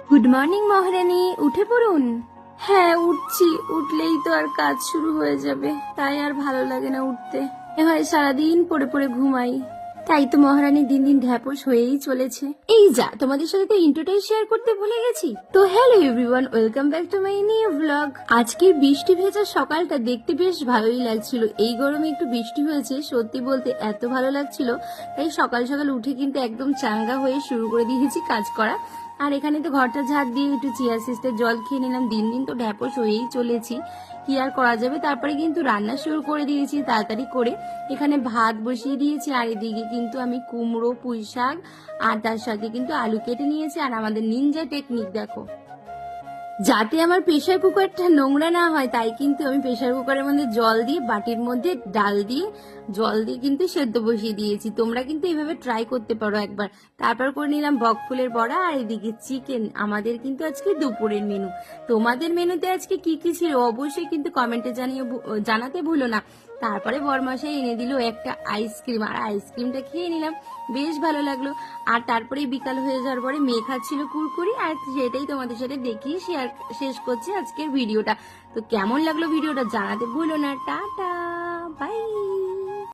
Good morning মহারানী, উঠে পড়ুন। হ্যাঁ উঠছি, উঠলেই তো আর কাজ শুরু হয়ে যাবে, তাই আর ভালো লাগে না উঠতে। হয় সারাদিন পড়ে পড়ে ঘুমাই, তাই তো মহারানী দিন দিন ঢ্যাপস হয়েই চলেছে। এই যা, তোমাদের সাথে তো ইন্ট্রোটাই শেয়ার করতে ভুলে গেছি। তো hello everyone, welcome back to my new blog. আজকের বৃষ্টি ভেজা সকালটা দেখতে বেশ ভালোই লাগছিল। এই গরমে একটু বৃষ্টি হয়েছে, সত্যি বলতে এত ভালো লাগছিল, তাই সকাল সকাল উঠে কিন্তু একদম চাঙ্গা হয়ে শুরু করে দিয়েছি কাজ করা। আর এখানে তো ঘরটা ঝাড় দিয়ে একটু চিয়া সিস্টের জল খেয়ে নিলাম। দিন দিন তো ঢ্যাপস হয়েই চলেছি, কি আর করা যাবে। তারপরে কিন্তু রান্না শুরু করে দিয়েছি তাড়াতাড়ি করে। এখানে ভাত বসিয়ে দিয়েছি, আর এদিকে কিন্তু আমি কুমড়ো, পুঁই শাক আর তার সাথে কিন্তু আলু কেটে নিয়েছি। আর আমাদের নিনজা টেকনিক দেখো, যাতে আমার প্রেসার কুকারটা নোংরা না হয়, তাই কিন্তু আমি প্রেসার কুকারের মধ্যে জল দিয়ে, বাটির মধ্যে ডাল দিয়ে, জল দিয়ে কিন্তু সেদ্ধ বসিয়ে দিয়েছি। তোমরা কিন্তু এইভাবে ট্রাই করতে পারো একবার। তারপর করে নিলাম বক ফুলের বড়া, আর এদিকে চিকেন। আমাদের কিন্তু আজকে দুপুরের মেনু। তোমাদের মেনুতে আজকে কি কি ছিল অবশ্যই কিন্তু কমেন্টে জানাতে ভুলো না। তারপরে বরমাসাই এনে দিল একটা আইসক্রিম, আর আইসক্রিমটা খেয়ে নিলাম, বেশ ভালো লাগলো। আর তারপরে বিকাল হয়ে যাওয়ার পরে মেয়ে খাচ্ছিল কুরকুরি, আর সেটাই তোমাদের সাথে দেখিয়ে শেষ করছি আজকের ভিডিওটা। তো কেমন লাগলো ভিডিওটা জানাতে ভুলো না। Tata, by.